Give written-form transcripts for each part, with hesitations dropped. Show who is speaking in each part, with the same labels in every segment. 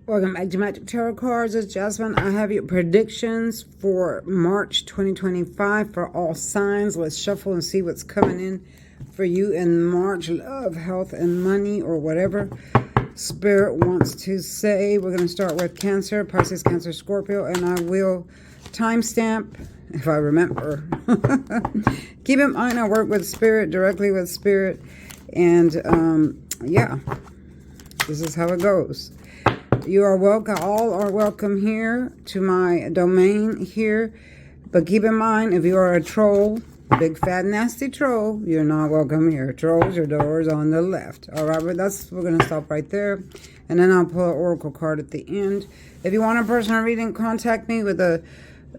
Speaker 1: Welcome back to Magic Tarot Cards. It's Jasmine. I have your predictions for March 2025 for all signs. Let's shuffle and see what's coming in for you in March. Love, health, and money, or whatever Spirit wants to say. We're going to start with Cancer, Pisces, Cancer, Scorpio, and I will timestamp if I remember. Keep in mind, I work with Spirit, directly with Spirit, and yeah, this is how it goes. You are welcome. All are welcome here to my domain here. But keep in mind, if you are a troll, big fat nasty troll, you're not welcome here. Trolls, your door is on the left. All right, but we're going to stop right there. And then I'll pull an oracle card at the end. If you want a personal reading, contact me with a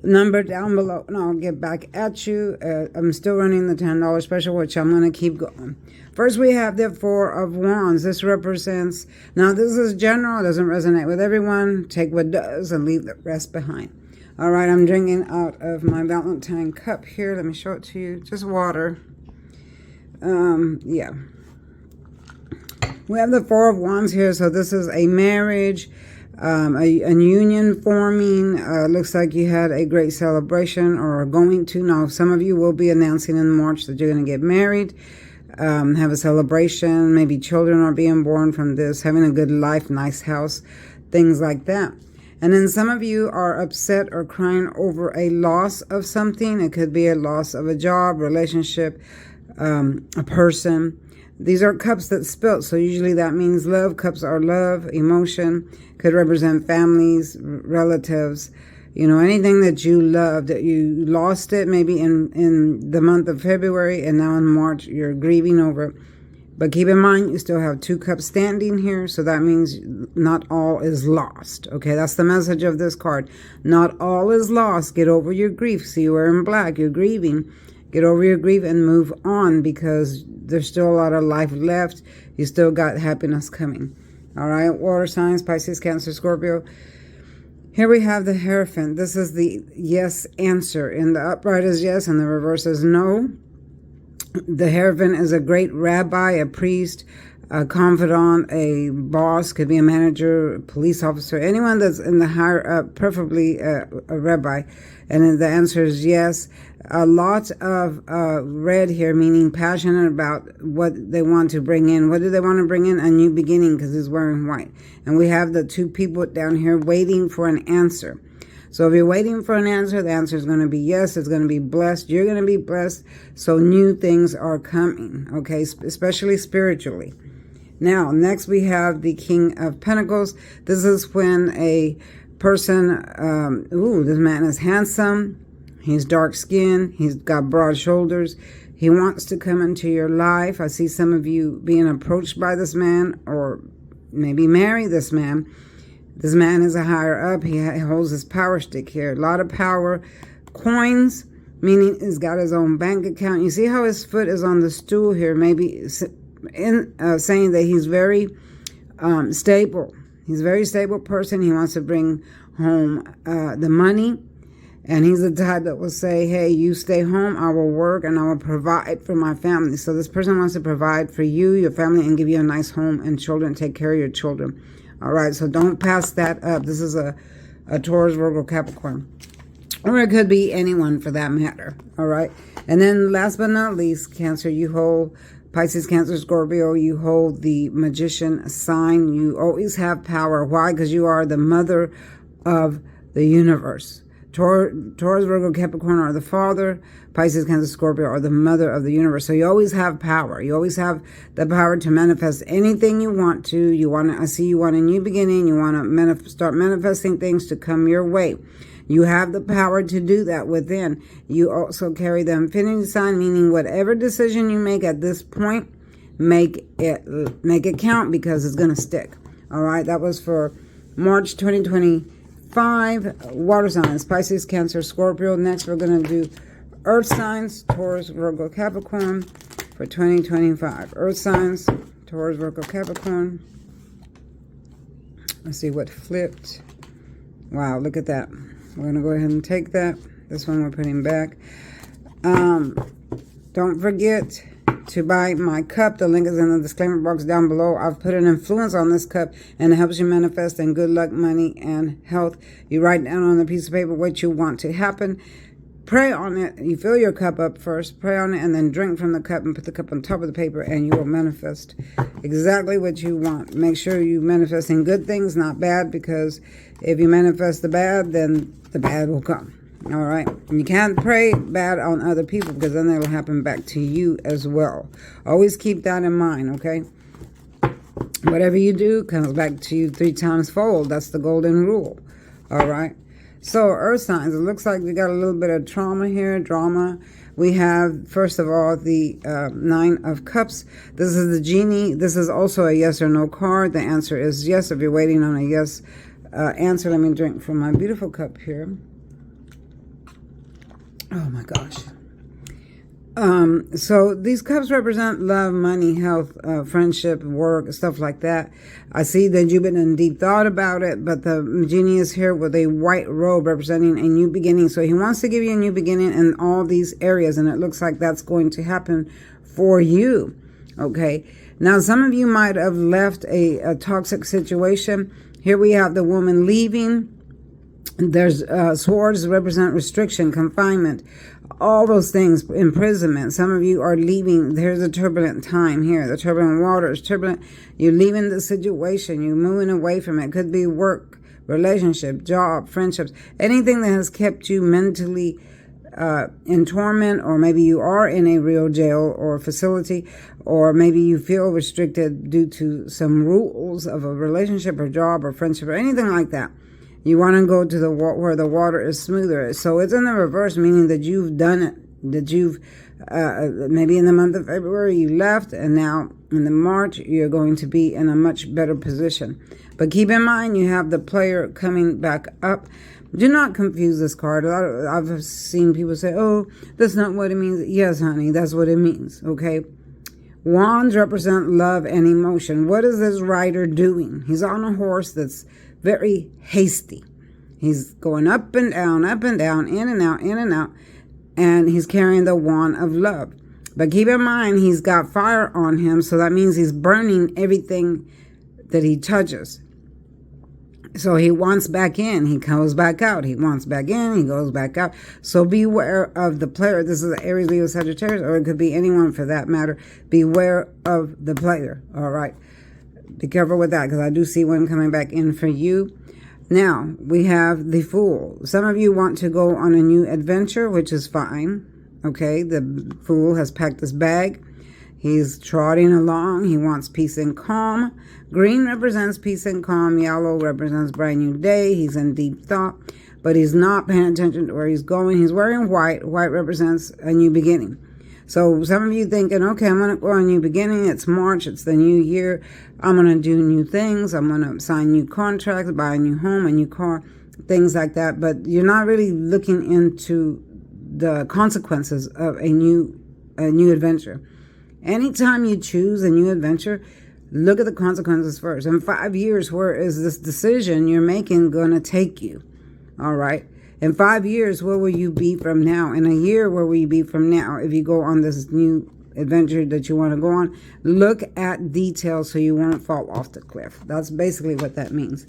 Speaker 1: number down below and I'll get back at you. I'm still running the $10 special, which I'm going to keep going. First, we have the Four of Wands. This represents, now this is general, it doesn't resonate with everyone. Take what does and leave the rest behind. All right, I'm drinking out of my Valentine cup here. Let me show it to you. Just water. Yeah. We have the Four of Wands here, so this is a marriage, a union forming. Looks like you had a great celebration or are going to. Now, some of you will be announcing in March that you're going to get married. Have a celebration, maybe children are being born from this, having a good life, nice house, things like that. And then some of you are upset or crying over a loss of something. It could be a loss of a job, relationship, a person. These are cups that spilt, so usually that means love. Cups are love, emotion, could represent families, relatives, you know, anything that you loved, that you lost it maybe in the month of February, and now in March you're grieving over it. But keep in mind, you still have two cups standing here, so that means not all is lost. Okay, that's the message of this card. Not all is lost. Get over your grief. See, you're in black. You're grieving. Get over your grief and move on, because there's still a lot of life left. You still got happiness coming. All right, water signs, Pisces, Cancer, Scorpio. Here we have the Hierophant. This is the yes answer. In the upright is yes, and the reverse is no. The Hierophant is a great rabbi, a priest, a confidant, a boss, could be a manager, a police officer, anyone that's in the higher up, preferably a rabbi. And then the answer is yes. A lot of red here, meaning passionate about what they want to bring in. What do they want to bring in? A new beginning, because he's wearing white. And we have the two people down here waiting for an answer. So if you're waiting for an answer, the answer is going to be yes. It's going to be blessed. You're going to be blessed. So new things are coming, okay, especially spiritually. Now, next we have the King of Pentacles. This is when a person, this man is handsome. He's dark-skinned. He's got broad shoulders. He wants to come into your life. I see some of you being approached by this man, or maybe marry this man. This man is a higher up. He holds his power stick here. A lot of power. Coins, meaning he's got his own bank account. You see how his foot is on the stool here, maybe saying that he's very stable. He's a very stable person. He wants to bring home the money. And he's the type that will say, hey, you stay home, I will work, and I will provide for my family. So this person wants to provide for you, your family, and give you a nice home and children, take care of your children. All right, so don't pass that up. This is a Taurus, Virgo, Capricorn. Or it could be anyone for that matter. All right. And then last but not least, Cancer, you hold Pisces, Cancer, Scorpio, you hold the Magician sign. You always have power. Why? Because you are the mother of the universe. Taurus, Virgo, Capricorn are the father. Pisces, Cancer, Scorpio are the mother of the universe. So you always have power. You always have the power to manifest anything you want to. I see you want a new beginning. You want to start manifesting things to come your way. You have the power to do that within. You also carry the infinity sign, meaning whatever decision you make at this point, make it count, because it's going to stick. All right. That was for March 2025. Water signs, Pisces, Cancer, Scorpio. Next, we're going to do earth signs, Taurus, Virgo, Capricorn for 2025. Earth signs, Taurus, Virgo, Capricorn. Let's see what flipped. Wow, look at that. We're going to go ahead and take that. This one we're putting back. Don't forget to buy my cup, the link is in the disclaimer box down below. I've put an influence on this cup, and it helps you manifest in good luck, money, and health. You write down on a piece of paper what you want to happen. Pray on it. You fill your cup up first, pray on it, and then drink from the cup and put the cup on top of the paper, and you will manifest exactly what you want. Make sure you manifest in good things, not bad, because if you manifest the bad, then the bad will come. All right? And you can't pray bad on other people, because then it will happen back to you as well. Always keep that in mind, okay? Whatever you do comes back to you 3 times fold. That's the golden rule. All right? So, earth signs, it looks like we got a little bit of trauma here, drama. We have, first of all, the 9 of Cups. This is the genie. This is also a yes or no card. The answer is yes. If you're waiting on a yes answer, let me drink from my beautiful cup here. Oh, my gosh. So these cups represent love, money, health, friendship, work, stuff like that. I see that you've been in deep thought about it, but the genie is here with a white robe representing a new beginning. So he wants to give you a new beginning in all these areas, and it looks like that's going to happen for you. Okay. Now, some of you might have left a toxic situation. Here we have the woman leaving. There's swords represent restriction, confinement, all those things, imprisonment. Some of you are leaving. There's a turbulent time here. The turbulent water is turbulent. You're leaving the situation. You're moving away from it. Could be work, relationship, job, friendships, anything that has kept you mentally in torment, or maybe you are in a real jail or facility, or maybe you feel restricted due to some rules of a relationship or job or friendship or anything like that. You want to go to where the water is smoother. So it's in the reverse, meaning that you've done it, that you've, maybe in the month of February you left, and now in the March you're going to be in a much better position. But keep in mind, you have the player coming back up. Do not confuse this card. I've seen people say, oh, that's not what it means. Yes, honey, that's what it means, okay? Wands represent love and emotion. What is this rider doing? He's on a horse that's very hasty. He's going up and down, in and out, and he's carrying the wand of love. But keep in mind, he's got fire on him, so that means he's burning everything that he touches. So he wants back in, he goes back out. He wants back in, he goes back out. So beware of the player. This is Aries, Leo, Sagittarius, or it could be anyone for that matter. Beware of the player, all right? Be careful with that, because I do see one coming back in for you. Now, we have the Fool. Some of you want to go on a new adventure, which is fine. Okay, the Fool has packed his bag. He's trotting along. He wants peace and calm. Green represents peace and calm. Yellow represents brand new day. He's in deep thought, but he's not paying attention to where he's going. He's wearing white. White represents a new beginning. So some of you thinking, okay, I'm going to go on a new beginning. It's March. It's the new year. I'm going to do new things. I'm going to sign new contracts, buy a new home, a new car, things like that. But you're not really looking into the consequences of a new adventure. Anytime you choose a new adventure, look at the consequences first. In 5 years, where is this decision you're making going to take you? All right. In 5 years, where will you be from now? In a year, where will you be from now? If you go on this new adventure that you want to go on, look at details so you won't fall off the cliff. That's basically what that means.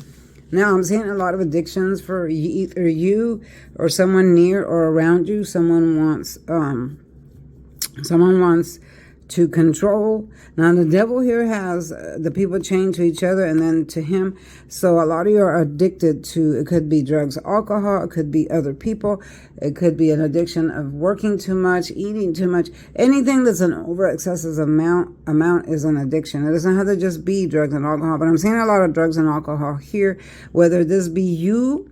Speaker 1: Now, I'm seeing a lot of addictions for either you or someone near or around you. Someone wants to control. Now, the devil here has the people chained to each other and then to him. So a lot of you are addicted to, it could be drugs, alcohol, it could be other people, it could be an addiction of working too much, eating too much. Anything that's an over excessive amount is an addiction. It doesn't have to just be drugs and alcohol, but I'm seeing a lot of drugs and alcohol here, whether this be you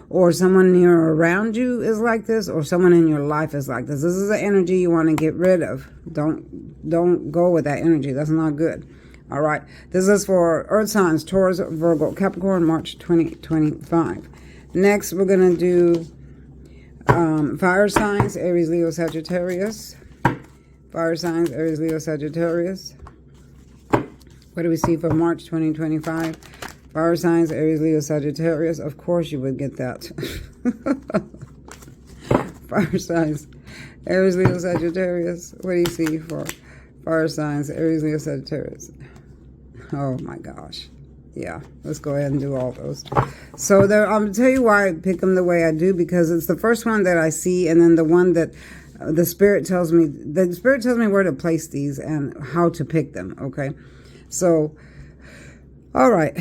Speaker 1: or someone near or around you is like this, or someone in your life is like this. This is the energy you want to get rid of. Don't go with that energy. That's not good. All right. This is for Earth signs, Taurus, Virgo, Capricorn, March 2025. Next, we're going to do fire signs, Aries, Leo, Sagittarius. Fire signs, Aries, Leo, Sagittarius. What do we see for March 2025? Fire signs, Aries, Leo, Sagittarius. Of course you would get that. Fire signs, Aries, Leo, Sagittarius. What do you see for Fire signs, Aries, Leo, Sagittarius. Oh my gosh. Yeah, let's go ahead and do all those. So I'm going to tell you why I pick them the way I do, because it's the first one that I see, and then the one that the Spirit tells me where to place these and how to pick them, okay? So, all right.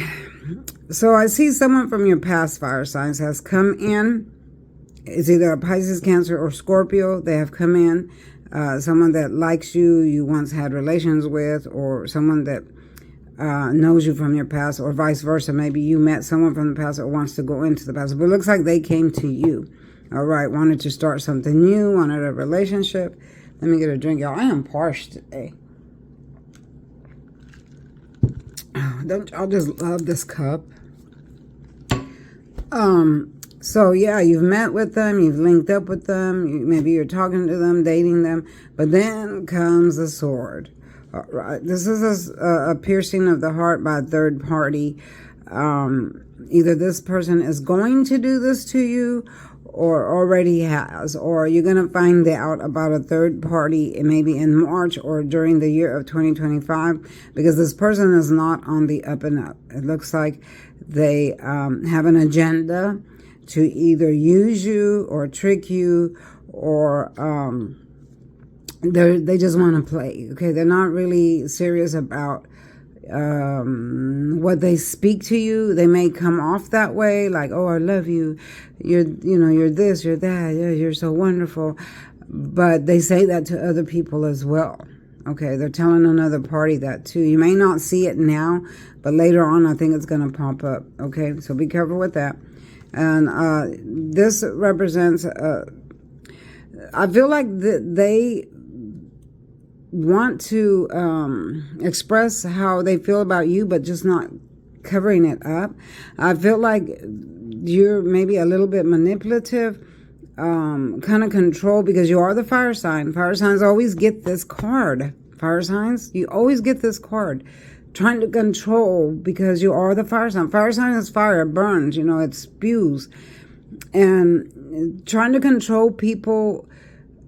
Speaker 1: So I see someone from your past, fire signs, has come in. It's either a Pisces, Cancer, or Scorpio. They have come in. Someone that likes you, you once had relations with, or someone that knows you from your past, or vice versa. Maybe you met someone from the past or wants to go into the past. But it looks like they came to you. All right, wanted to start something new, wanted a relationship. Let me get a drink, y'all. I am parched today. Don't y'all just love this cup? So yeah, you've met with them, you've linked up with them, maybe you're talking to them, dating them, but then comes the sword. All right, this is a piercing of the heart by a third party. Either this person is going to do this to you, or already has, or you're going to find out about a third party maybe in March or during the year of 2025, because this person is not on the up and up. It looks like they have an agenda to either use you or trick you, or they just want to play. Okay, they're not really serious about what they speak to you. They may come off that way, like, oh, I love you, you're this, you're that, yeah, you're so wonderful, but they say that to other people as well. Okay, they're telling another party that too. You may not see it now, but later on I think it's going to pop up. Okay, so be careful with that. And this represents I feel like they want to express how they feel about you, but just not covering it up. I feel like you're maybe a little bit manipulative, kind of control, because you are the fire sign. Fire signs always get this card. Fire signs, you always get this card. Trying to control, because you are the fire sign. Fire sign is fire, it burns, it spews. And trying to control people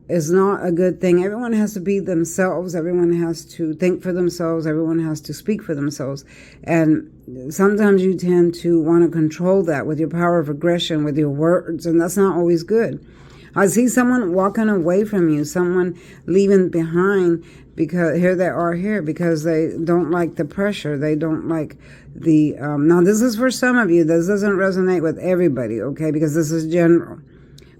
Speaker 1: is not a good thing. Everyone has to be themselves. Everyone has to think for themselves. Everyone has to speak for themselves. And sometimes you tend to want to control that with your power of aggression, with your words, and that's not always good. I see someone walking away from you, someone leaving behind, because here they are here because they don't like the pressure. They don't like the, now this is for some of you. This doesn't resonate with everybody, okay, because this is general.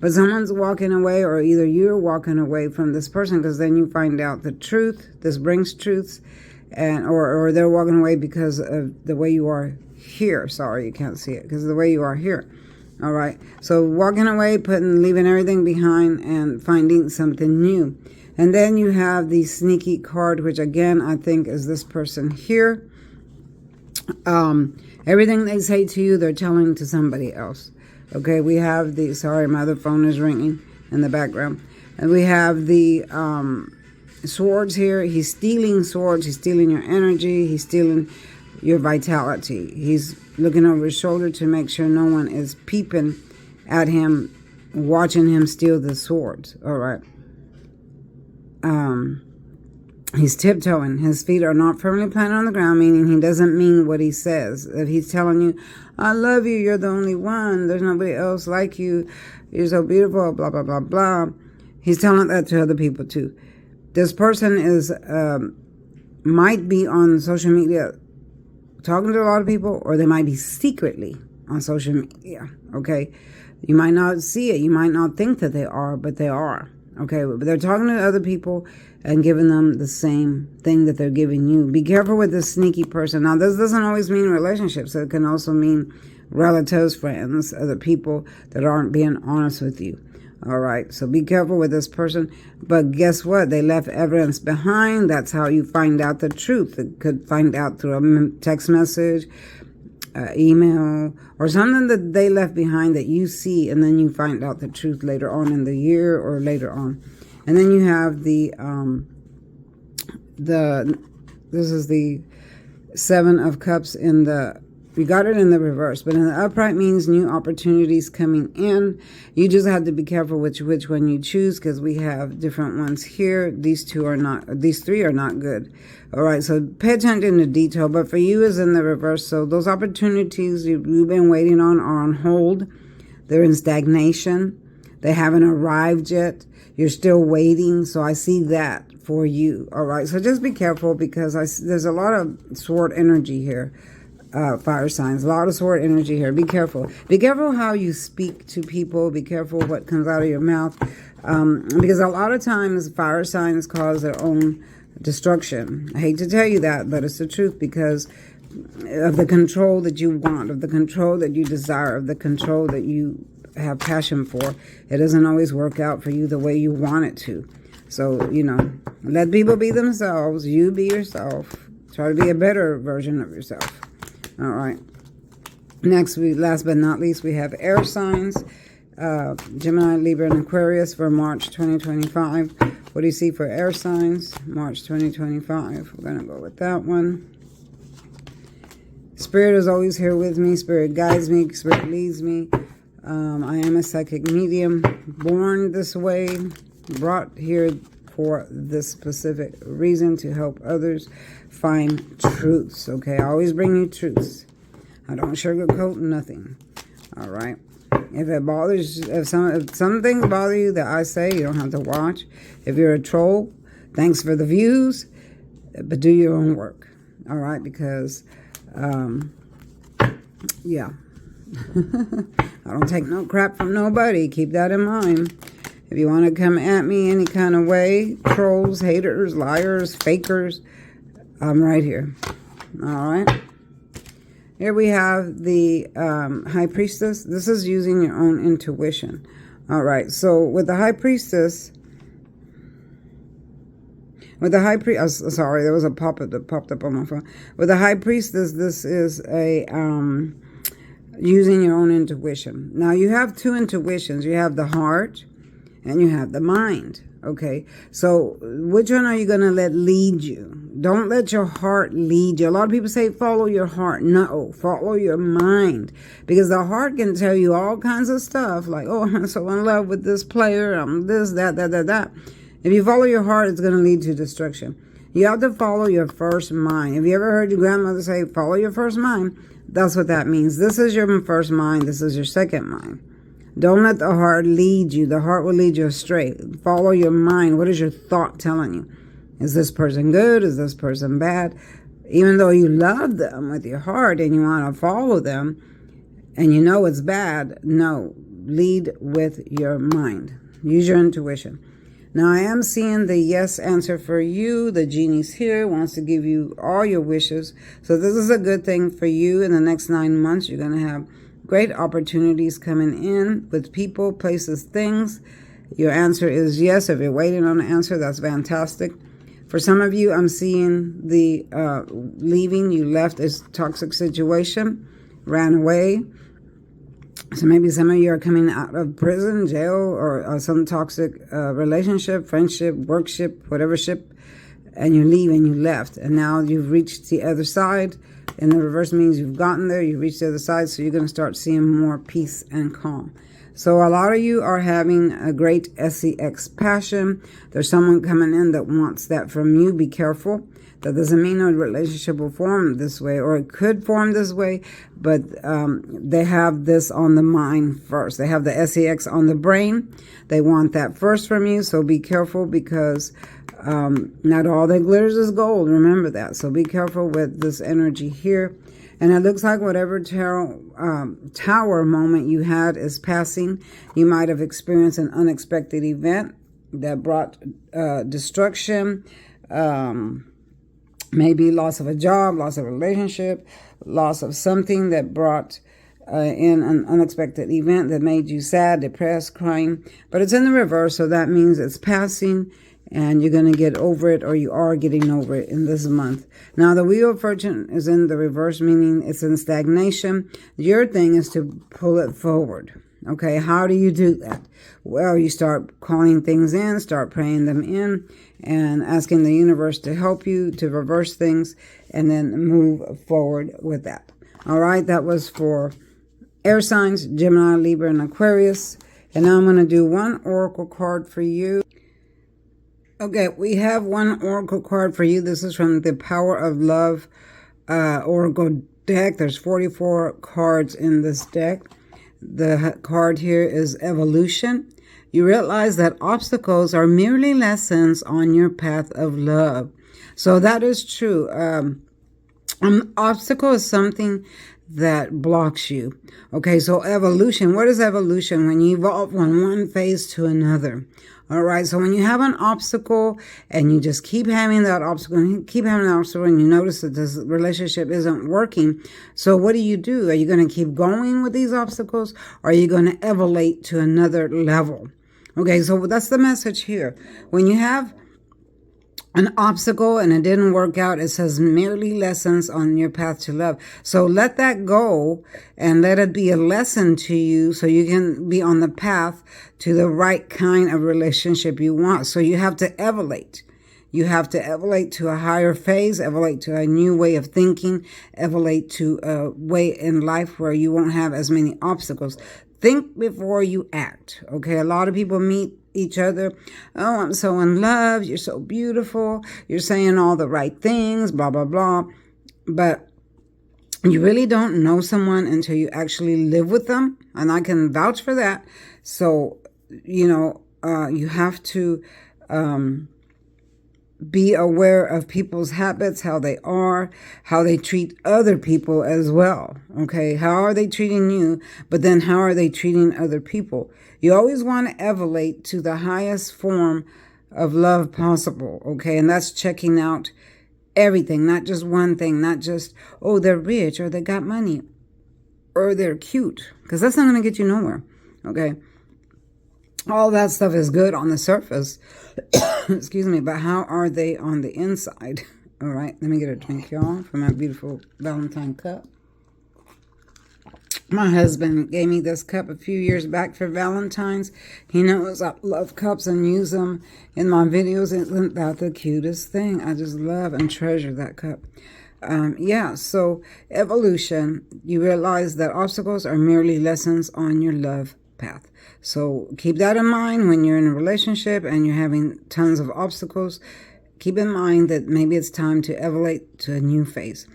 Speaker 1: But someone's walking away, or either you're walking away from this person, because then you find out the truth. This brings truths, and or they're walking away because of the way you are here. Sorry, you can't see it, because of the way you are here. All right. So walking away, leaving everything behind, and finding something new. And then you have the sneaky card, which again I think is this person here. Everything they say to you, they're telling to somebody else. Okay, we have the, sorry, my other phone is ringing in the background. And we have the swords here. He's stealing swords. He's stealing your energy. He's stealing your vitality. He's looking over his shoulder to make sure no one is peeping at him, watching him steal the swords. All right. He's tiptoeing. His feet are not firmly planted on the ground, meaning he doesn't mean what he says. If he's telling you, I love you, you're the only one, there's nobody else like you, you're so beautiful, blah, blah, blah, blah. He's telling that to other people too. This person is, might be on social media talking to a lot of people, or they might be secretly on social media, okay? You might not see it. You might not think that they are, but they are, okay? But they're talking to other people and giving them the same thing that they're giving you. Be careful with this sneaky person. Now, this doesn't always mean relationships. It can also mean relatives, friends, other people that aren't being honest with you. All right, so be careful with this person. But guess what? They left evidence behind. That's how you find out the truth. It could find out through a text message, email, or something that they left behind that you see, and then you find out the truth later on in the year or later on. And then you have this is the 7 of Cups in the You got it in the reverse, but in the upright means new opportunities coming in. You just have to be careful which one you choose, because we have different ones here. These three are not good. All right, so pay attention to detail. But for you is in the reverse. So those opportunities you've been waiting on are on hold. They're in stagnation. They haven't arrived yet. You're still waiting. So I see that for you. All right, so just be careful, because there's a lot of sword energy here. Fire signs, a lot of sword energy here. Be careful. Be careful how you speak to people. Be careful what comes out of your mouth. Because a lot of times fire signs cause their own destruction. I hate to tell you that, but it's the truth, because of the control that you want, of the control that you desire, of the control that you have passion for. It doesn't always work out for you the way you want it to. So, let people be themselves. You be yourself. Try to be a better version of yourself. All right. Next, last but not least, we have air signs. Gemini, Libra, and Aquarius for March 2025. What do you see for air signs? March 2025. We're going to go with that one. Spirit is always here with me. Spirit guides me. Spirit leads me. I am a psychic medium. Born this way. Brought here for this specific reason, to help others find truths. Okay, I always bring you truths. I don't sugarcoat nothing. All right. If it bothers, if some things bother you that I say, you don't have to watch. If you're a troll, thanks for the views, but do your own work. All right, because yeah, I don't take no crap from nobody. Keep that in mind. If you want to come at me any kind of way, trolls, haters, liars, fakers, I'm right here. All right. Here we have the High Priestess. This is using your own intuition. All right. So with the High Priestess, sorry, there was a pop-up that popped up on my phone. With the High Priestess, this is a using your own intuition. Now you have two intuitions. You have the heart and you have the mind. Okay, so which one are you going to let lead you? Don't let your heart lead you. A lot of people say follow your heart. No, follow your mind. Because the heart can tell you all kinds of stuff. Like, oh, I'm so in love with this player. I'm this, that. If you follow your heart, it's going to lead to destruction. You have to follow your first mind. Have you ever heard your grandmother say, follow your first mind? That's what that means. This is your first mind. This is your second mind. Don't let the heart lead you. The heart will lead you astray. Follow your mind. What is your thought telling you? Is this person good? Is this person bad? Even though you love them with your heart and you want to follow them and you know it's bad, no. Lead with your mind. Use your intuition. Now, I am seeing the yes answer for you. The genie's here, wants to give you all your wishes. So this is a good thing for you. In the next 9 months, you're going to have great opportunities coming in with people, places, things. Your answer is yes. If you're waiting on an answer, that's fantastic. For some of you, I'm seeing the leaving. You left a toxic situation, ran away. So maybe some of you are coming out of prison, jail, or some toxic relationship, friendship, workship, whatever ship, and you leave and you left. And now you've reached the other side. And the reverse means you've gotten there, you've reached the other side, so you're going to start seeing more peace and calm. So a lot of you are having a great sex passion. There's someone coming in that wants that from you. Be careful. That doesn't mean a relationship will form this way, or it could form this way, but they have this on the mind first. They have the sex on the brain. They want that first from you, so be careful, because not all that glitters is gold. Remember that. So be careful with this energy here. And it looks like whatever tower moment you had is passing. You might have experienced an unexpected event that brought destruction, maybe loss of a job, loss of a relationship, loss of something that brought in an unexpected event that made you sad, depressed, crying. But it's in the reverse, so that means it's passing and you're going to get over it, or you are getting over it in this month. Now, the Wheel of Fortune is in the reverse, meaning it's in stagnation. Your thing is to pull it forward. Okay, how do you do that? Well, you start calling things in, start praying them in, and asking the universe to help you to reverse things, and then move forward with that. All right, that was for air signs, Gemini, Libra, and Aquarius. And now I'm going to do one oracle card for you. Okay, we have one oracle card for you. This is from the Power of Love oracle deck. There's 44 cards in this deck. The card here is Evolution. You realize that obstacles are merely lessons on your path of love. So that is true. An obstacle is something that blocks you. Okay, so evolution. What is evolution? When you evolve from one phase to another. All right, so when you have an obstacle and you just keep having that obstacle, and you notice that this relationship isn't working, so what do? Are you going to keep going with these obstacles, or are you going to elevate to another level? Okay, so that's the message here. When you have an obstacle and it didn't work out, it says merely lessons on your path to love. So let that go and let it be a lesson to you so you can be on the path to the right kind of relationship you want. So you have to elevate. You have to elevate to a higher phase, elevate to a new way of thinking, elevate to a way in life where you won't have as many obstacles. Think before you act, okay? A lot of people meet each other. Oh, I'm so in love. You're so beautiful. You're saying all the right things, blah, blah, blah. But you really don't know someone until you actually live with them. And I can vouch for that. So, you have to be aware of people's habits, how they are, how they treat other people as well. Okay, how are they treating you? But then how are they treating other people? You always want to elevate to the highest form of love possible. Okay, and that's checking out everything, not just one thing, not just, oh, they're rich or they got money or they're cute, because that's not going to get you nowhere. Okay. All that stuff is good on the surface, excuse me, but how are they on the inside? All right, let me get a drink, y'all, from my beautiful Valentine cup. My husband gave me this cup a few years back for Valentine's. He knows I love cups and use them in my videos. Isn't that the cutest thing? I just love and treasure that cup. So evolution, you realize that obstacles are merely lessons on your love path. So keep that in mind when you're in a relationship and you're having tons of obstacles. Keep in mind that maybe it's time to elevate to a new phase.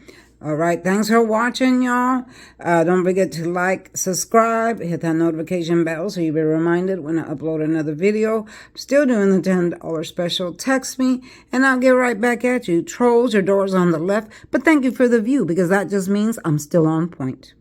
Speaker 1: All right. Thanks for watching, y'all. Don't forget to like, subscribe, hit that notification bell so you'll be reminded when I upload another video. I'm still doing the $10 special. Text me and I'll get right back at you. Trolls, your door's on the left. But thank you for the view because that just means I'm still on point.